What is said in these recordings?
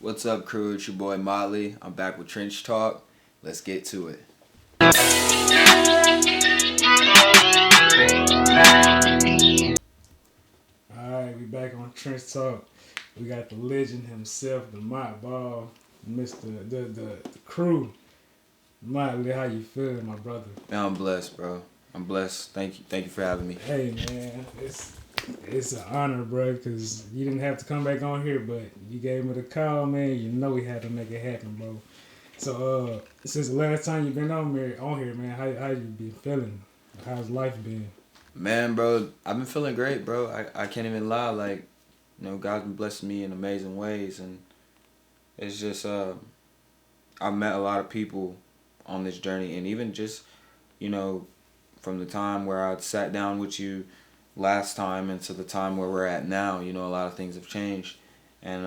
What's up, Krue? It's your boy Motley. I'm back with TrenchTalk. Let's get to it. Alright, we back on Trench Talk. We got the legend himself, the Mott Ball, Mr. the Krue. Motley, how you feeling, my brother? Man, I'm blessed, bro. I'm blessed. Thank you for having me. Hey man, it's an honor, bro, because you didn't have to come back on here, but you gave me the call, man. You know we had to make it happen, bro. So since the last time you've been on here, man, how you been feeling? How's life been? Man, bro, I've been feeling great, bro. I can't even lie. Like, God's been blessing me in amazing ways, and it's just I've met a lot of people on this journey, and even just from the time where I sat down with you last time into the time where we're at now, a lot of things have changed, and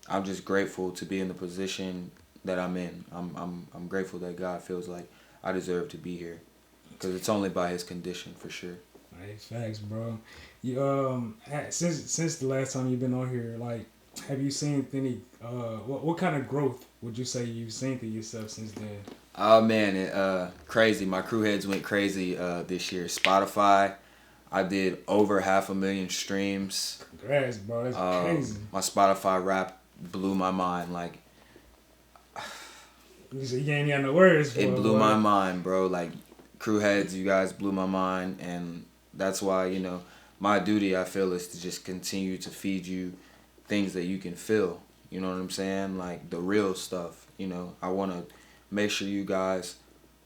I'm just grateful to be in the position that I'm in. I'm grateful that God feels like I deserve to be here, because it's only by His condition for sure. Hey, facts, bro. You since the last time you've been on here, like, have you seen any what kind of growth would you say you've seen through yourself since then? Oh man, crazy. My crew heads went crazy this year. Spotify, I did over 500,000 streams. Congrats, bro. That's crazy. My Spotify rap blew my mind. Like, You ain't got no words for it it, blew boy. my mind, bro. Like, crew heads, you guys blew my mind, and that's why my duty, I feel, is to just continue to feed you things that you can feel. You know what I'm saying? Like, the real stuff. I want to make sure you guys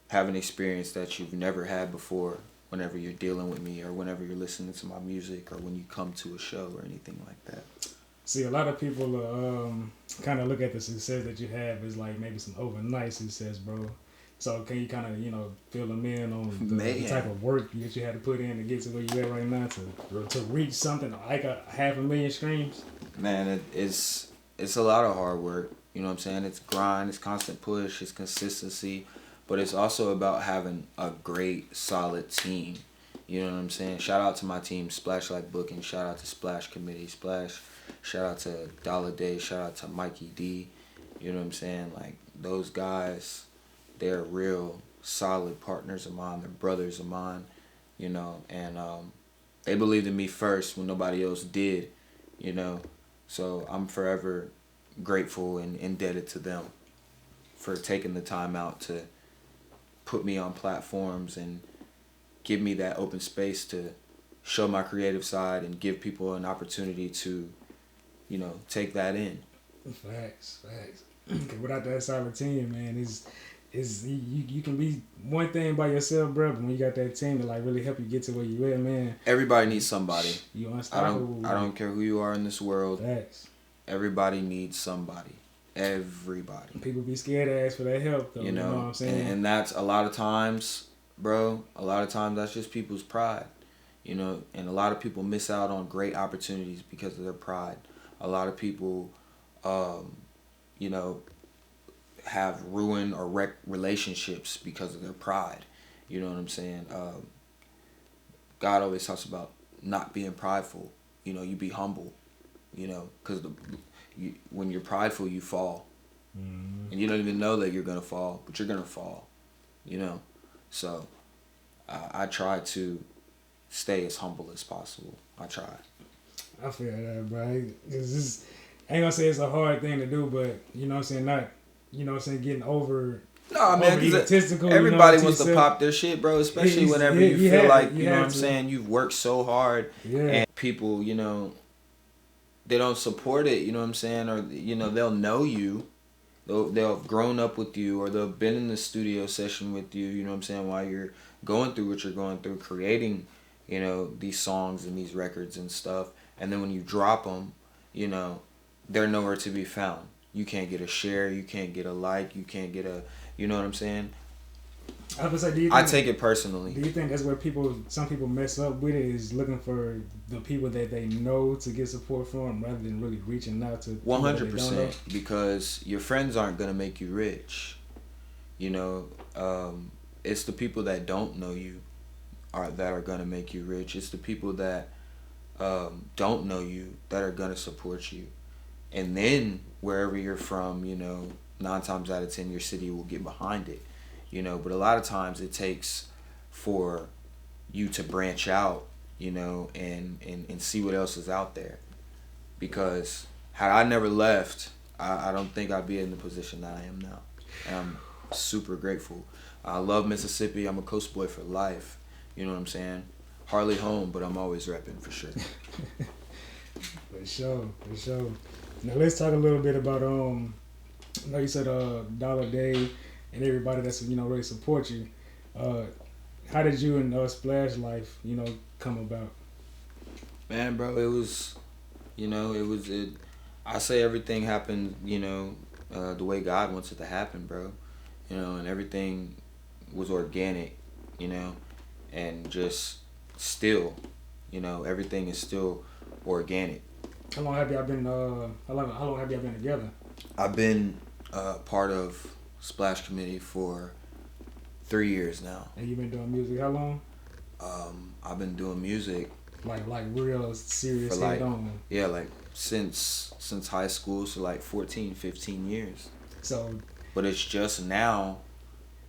have an experience that you've never had before whenever you're dealing with me, or whenever you're listening to my music, or when you come to a show or anything like that. See, a lot of people kind of look at the success that you have as like maybe some overnight success, bro. So can you kind of fill them in on the type of work that you had to put in to get to where you at right now to reach something like 500,000 streams? Man, it's a lot of hard work. You know what I'm saying? It's grind, it's constant push, it's consistency, but it's also about having a great, solid team. You know what I'm saying? Shout out to my team, Splashlight Booking. Shout out to Splash Committee, Shout out to Dollar Day. Shout out to Mikey D. You know what I'm saying? Like, those guys, they're real solid partners of mine. They're brothers of mine, and they believed in me first when nobody else did, So I'm forever grateful and indebted to them for taking the time out to put me on platforms and give me that open space to show my creative side and give people an opportunity to, take that in. Facts. Without that solid team, man, is you can be one thing by yourself, bro, but when you got that team to like really help you get to where you at, man. Everybody needs somebody. You unstoppable. I don't care who you are in this world. Facts. Everybody needs somebody. Everybody. People be scared to ask for that help, though. You know what I'm saying? And that's a lot of times, bro. A lot of times that's just people's pride. And a lot of people miss out on great opportunities because of their pride. A lot of people, have ruined or wrecked relationships because of their pride. You know what I'm saying? God always talks about not being prideful. You be humble. Because when you're prideful, you fall. Mm-hmm. And you don't even know that you're going to fall, but you're going to fall. So I try to stay as humble as possible. I try. I feel that, bro. I ain't gonna say it's a hard thing to do, but you know what I'm saying, not, getting over. No, man, everybody wants to pop their shit, bro. Especially whenever you feel like, you know what I'm saying, you've worked so hard, and people, they don't support it. You know what I'm saying, or they'll know you, they'll have grown up with you, or they've been in the studio session with you. You know what I'm saying, while you're going through what you're going through, creating, these songs and these records and stuff. And then when you drop them, they're nowhere to be found. You can't get a share. You can't get a like. You can't get a, you know what I'm saying? I was say, I take it personally. Do you think that's where some people mess up with it, is looking for the people that they know to get support from rather than really reaching out to 100%, because your friends aren't going to make you rich. It's the people that don't know you that are going to make you rich. It's the people that don't know you that are going to support you. and then wherever you're from, 9 times out of 10 your city will get behind it, but a lot of times it takes for you to branch out, and see what else is out there. Because had I never left, I don't think I'd be in the position that I am now. And I'm super grateful. I love Mississippi. I'm a coast boy for life. You know what I'm saying? Hardly home, but I'm always repping for sure. For sure. Now let's talk a little bit about I know you said Dollar Day and everybody that's really support you. How did you and Splash Life come about? Man, bro, it was I say everything happened the way God wants it to happen, bro. And everything was organic, and just still, everything is still organic. How long have y'all been together? I've been part of Splash Committee for 3 years now. And you've been doing music how long? I've been doing music like real serious for since high school, so 14, 15 years. So, but it's just now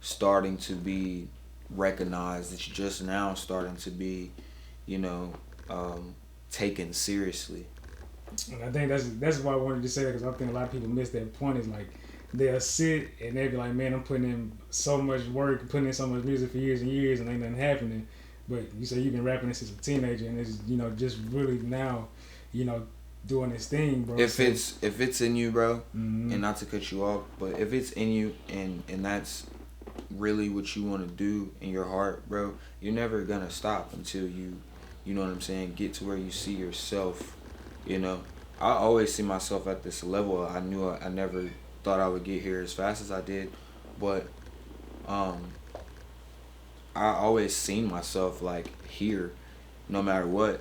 starting to be recognized. It's just now starting to be, taken seriously. And I think that's why I wanted to say that, because I think a lot of people miss that point. Is like they'll sit and they'll be like, man, I'm putting in so much work, putting in so much music for years and years, and ain't nothing happening. But you say you've been rapping since a teenager, and it's just really now, doing this thing, bro. If it's in you, bro, and not to cut you off, but if it's in you and that's really what you want to do in your heart, bro, you're never gonna stop until you know what I'm saying, get to where you see yourself. I always see myself at this level. I knew I never thought I would get here as fast as I did, but I always seen myself here, no matter what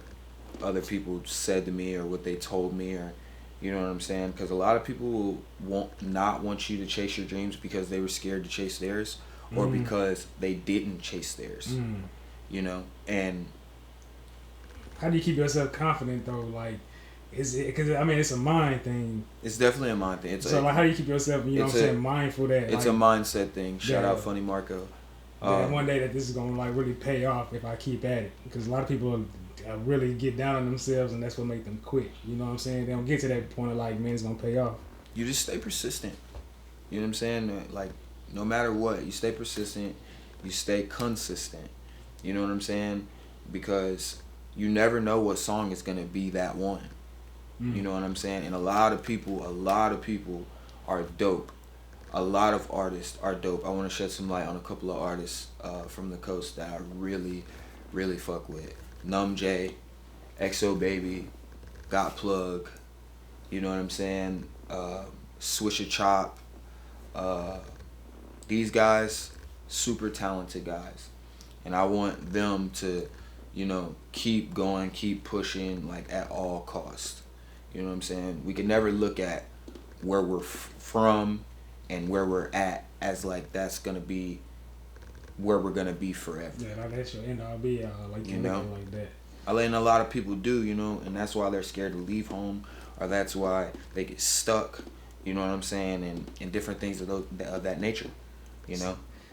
other people said to me or what they told me, or you know what I'm saying, because a lot of people will not want you to chase your dreams because they were scared to chase theirs, or because they didn't chase theirs, and how do you keep yourself confident though? Is it because it's a mind thing? It's definitely a mind thing. How do you keep yourself mindful that it's a mindset thing? Shout out Funny Marco. One day that this is gonna really pay off if I keep at it, because a lot of people really get down on themselves, and that's what make them quit. You know what I'm saying? They don't get to that point of man, it's gonna pay off. You just stay persistent. You know what I'm saying? No matter what, you stay persistent. You stay consistent. You know what I'm saying? Because you never know what song is gonna be that one. You know what I'm saying? And a lot of people are dope. A lot of artists are dope. I want to shed some light on a couple of artists from the coast that I really, really fuck with. Numb J, XO Baby, Got Plug, you know what I'm saying? Swisher Chop. These guys, super talented guys. And I want them to, keep going, keep pushing, at all costs. You know what I'm saying? We can never look at where we're from and where we're at as that's gonna be where we're gonna be forever. Yeah, that's your end all be all. Like that. And a lot of people do, and that's why they're scared to leave home, or that's why they get stuck. You know what I'm saying, and different things of that nature.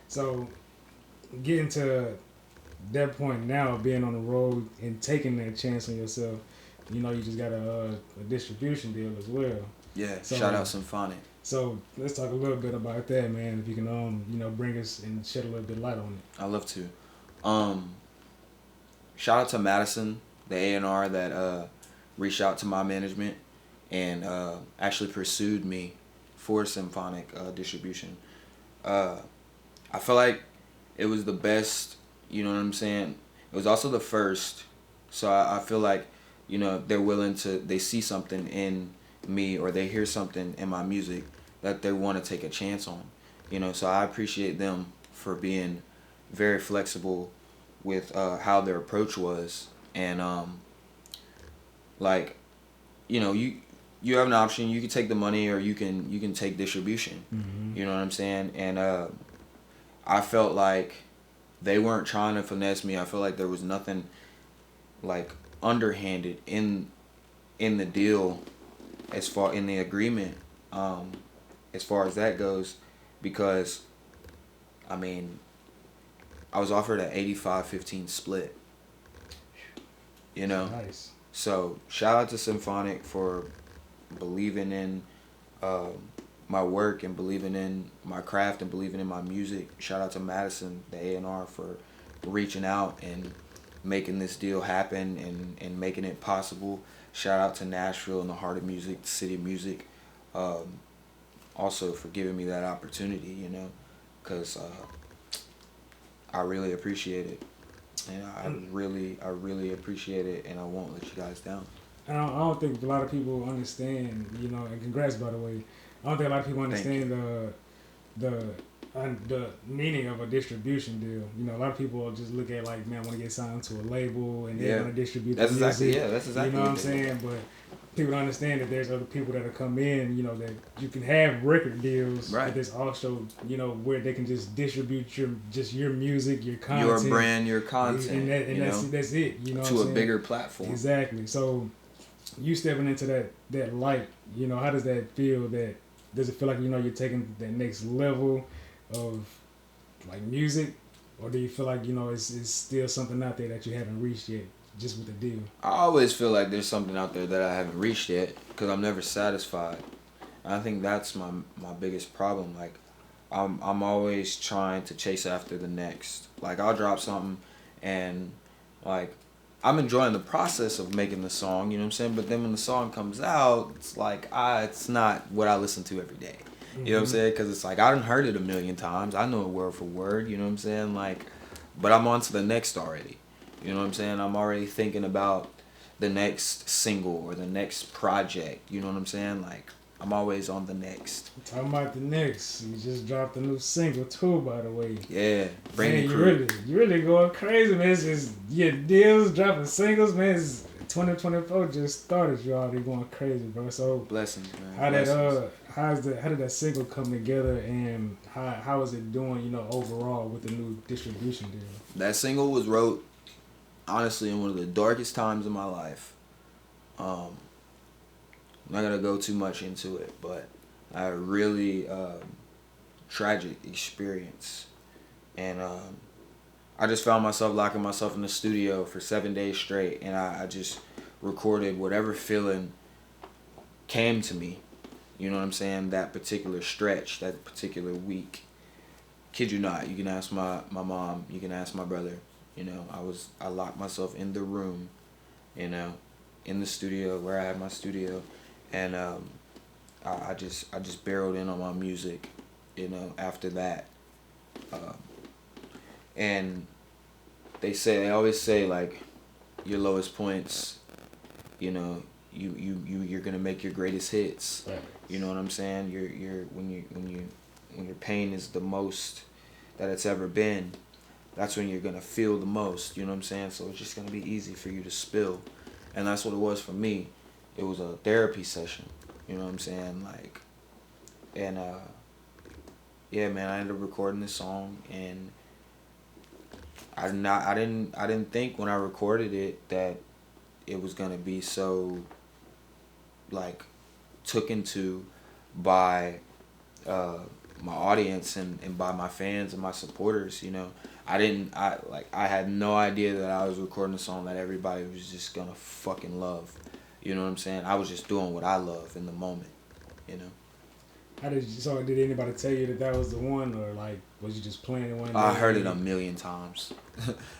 So, getting to that point now, being on the road and taking that chance on yourself. You just got a distribution deal as well. Yeah, so, shout out Symphonic. So let's talk a little bit about that, man. If you can, bring us and shed a little bit of light on it. I'd love to. Shout out to Madison, the A&R that reached out to my management and actually pursued me for Symphonic distribution. I feel like it was the best. You know what I'm saying? It was also the first. So I feel like. They're willing to, they see something in me or they hear something in my music that they want to take a chance on. So I appreciate them for being very flexible with how their approach was. And, you have an option. You can take the money or you can take distribution. Mm-hmm. You know what I'm saying? And I felt like they weren't trying to finesse me. I felt like there was nothing underhanded in the deal, as far in the agreement, as far as that goes, because I mean, I was offered an 85-15 split. You know, Nice. so shout out to Symphonic for believing in my work and believing in my craft and believing in my music. Shout out to Madison, the A&R, for reaching out and making this deal happen and making it possible. Shout out to Nashville and the Heart of Music, the City of Music, also for giving me that opportunity, you know, because I really appreciate it. And I really appreciate it, and I won't let you guys down. I don't think a lot of people understand, you know, and congrats, by the way. I don't think a lot of people understand the meaning of a distribution deal. You know, a lot of people just look at like, man, I want to get signed to a label and they're going to distribute the music. That's exactly. You know what I'm saying? But people don't understand that there's other people that will come in, you know, that you can have record deals, right. But there's also, you know, where they can just distribute your music, your content, your brand, your content, and that's it. You know, to a bigger platform. Exactly. So you stepping into that light, you know, how does that feel? Does it feel like, you know, you're taking that next level of like music, or do you feel like, you know, it's still something out there that you haven't reached yet, just with the deal? I always feel like there's something out there that I haven't reached yet, because I'm never satisfied. And I think that's my biggest problem. Like, I'm always trying to chase after the next. Like, I'll drop something, and like, I'm enjoying the process of making the song, you know what I'm saying? But then when the song comes out, it's like, it's not what I listen to every day. You know what I'm saying? Because it's like, I done heard it a million times. I know it word for word, you know what I'm saying? Like, but I'm on to the next already. You know what I'm saying? I'm already thinking about the next single or the next project. You know what I'm saying? Like, I'm always on the next. Talking about the next. You just dropped a new single too, by the way. Yeah. Brand new Krue. You really going crazy, man. It's just your deals, dropping singles, man. 2024 just started. You already going crazy, bro. So blessings, man. How did that single come together, and how is it doing, you know, overall with the new distribution deal? That single was wrote honestly in one of the darkest times of my life. I'm not gonna go too much into it, but I had a really tragic experience, and I just found myself locking myself in the studio for 7 days straight, and I just recorded whatever feeling came to me. You know what I'm saying? That particular stretch, that particular week. Kid you not, you can ask my mom, you can ask my brother. You know, I locked myself in the room, you know, in the studio where I had my studio, and I just barreled in on my music, you know, after that. And they always say, like, your lowest points, you know, you're gonna make your greatest hits. Right. You know what I'm saying? When your pain is the most that it's ever been, that's when you're gonna feel the most. You know what I'm saying? So it's just gonna be easy for you to spill, and that's what it was for me. It was a therapy session. You know what I'm saying? Like, and yeah, man, I ended up recording this song, and I didn't think when I recorded it that it was gonna be so, like, took into by my audience and by my fans and my supporters. You know, I had no idea that I was recording a song that everybody was just gonna fucking love. You know what I'm saying? I was just doing what I love in the moment, you know. Did anybody tell you that was the one, or like was you just playing it one day? I heard it a million times.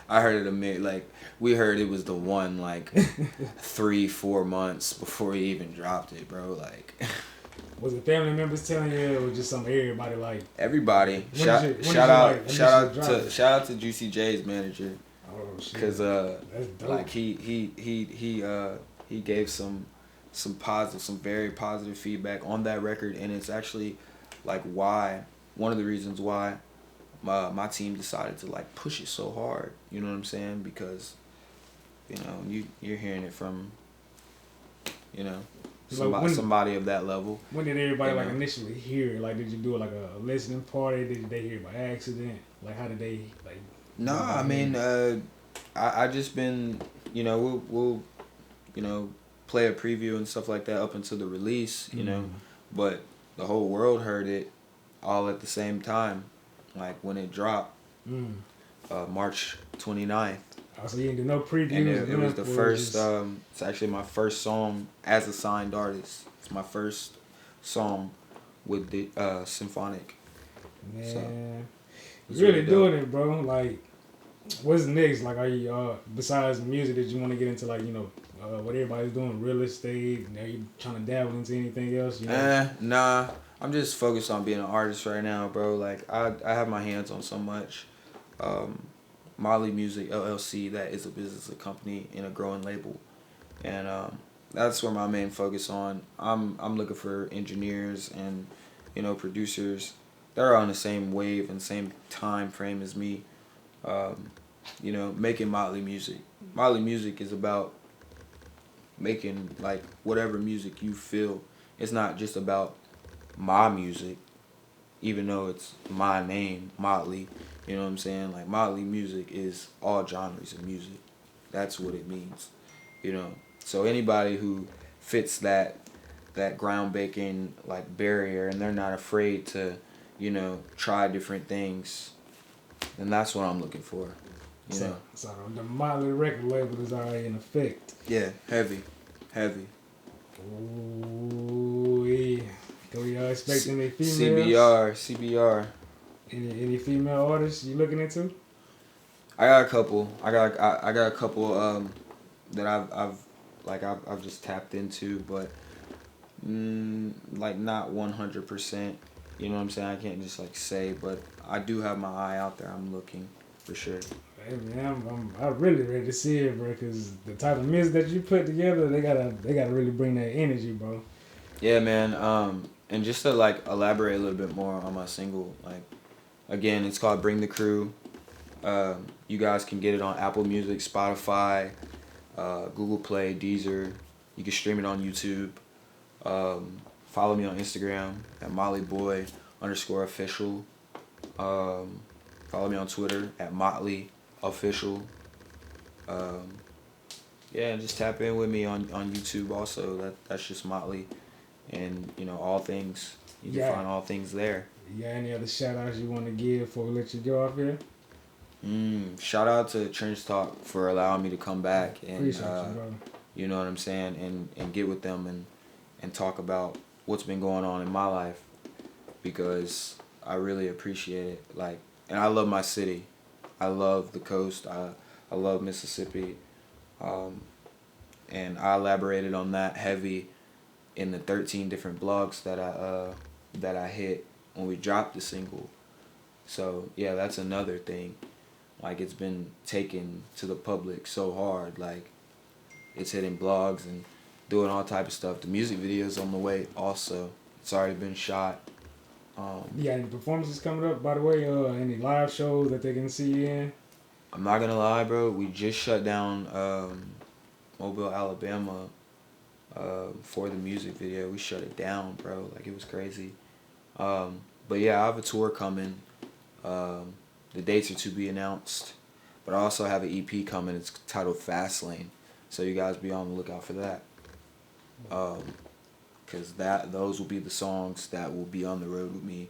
I heard it like, we heard it was the one like 3-4 months before he even dropped it, bro. Like, was it family members telling you, or was just everybody like? Everybody. Shout out to Juicy J's manager. Oh shit. Cause like he gave some very positive feedback on that record, and it's actually like one of the reasons why my team decided to like push it so hard. You know what I'm saying? Because, you know, you're hearing it from, you know, somebody of that level. When did everybody like initially hear it? Like, did you do like a listening party? Did they hear it by accident? Like, how did they like? No, I mean, I just been, you know, we'll you know, play a preview and stuff like that up until the release, you know, but the whole world heard it all at the same time, like when it dropped, March 29th. Oh, so you didn't do no previews? And it was the first, it's actually my first song as a signed artist. It's my first song with the symphonic. Man, so, you're really doing it, bro. Like, what's next? Like, are you besides music that you want to get into? Like, you know, what everybody's doing, real estate. Are you trying to dabble into anything else? You know? Nah. I'm just focused on being an artist right now, bro. Like, I have my hands on so much. Motley Music LLC, that is a business, a company, and a growing label, and that's where my main focus on. I'm looking for engineers and, you know, producers that are on the same wave and same time frame as me. You know, making Motley music. Motley music is about making like whatever music you feel. It's not just about my music, even though it's my name, Motley. You know what I'm saying? Like, Motley music is all genres of music. That's what it means. You know? So anybody who fits that groundbreaking like barrier and they're not afraid to, you know, try different things, then that's what I'm looking for. You know? So the Motley record label is already in effect. Yeah, heavy. Ooh, yeah. Can we expect any females? CBR. Any female artists you looking into? I got a couple. I got a couple that I've just tapped into, but like not 100%. You know what I'm saying? I can't just like say, but I do have my eye out there. I'm looking for sure. Hey man, I'm really ready to see it, bro. Because the type of music that you put together, they gotta really bring that energy, bro. Yeah, man. And just to like elaborate a little bit more on my single, like, again, it's called Bring the Krue. You guys can get it on Apple Music, Spotify, Google Play, Deezer. You can stream it on YouTube. Follow me on Instagram at MotleyBoy_official. Follow me on Twitter at MotleyOfficial. Yeah, just tap in with me on YouTube also. That's just Motley. And, you know, all things. You can find all things there. You got any other shout outs you want to give before we let you go off here? Shout out to TrenchTalk for allowing me to come back and you know what I'm saying, and get with them and talk about what's been going on in my life, because I really appreciate it. Like, and I love my city. I love the coast. I love Mississippi. And I elaborated on that heavy in the 13 different blogs that I hit when we dropped the single. So yeah, that's another thing. Like, it's been taken to the public so hard. Like, it's hitting blogs and doing all type of stuff. The music video's on the way also. It's already been shot. You got any performances coming up, by the way? Any live shows that they can see you in? I'm not gonna lie, bro. We just shut down Mobile, Alabama for the music video. We shut it down, bro. Like, it was crazy. But yeah, I have a tour coming. The dates are to be announced. But I also have an EP coming. It's titled Fast Lane. So you guys be on the lookout for that. Because those will be the songs that will be on the road with me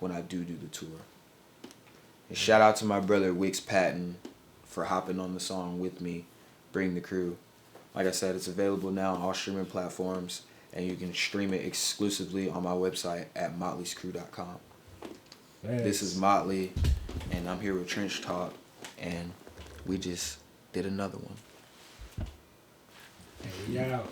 when I do the tour. And shout out to my brother Wix Patton for hopping on the song with me, Bring the Krue. Like I said, it's available now on all streaming platforms, and you can stream it exclusively on my website at motleyscrew.com. This is Motley, and I'm here with TrenchTalk, and we just did another one. Hey, we out.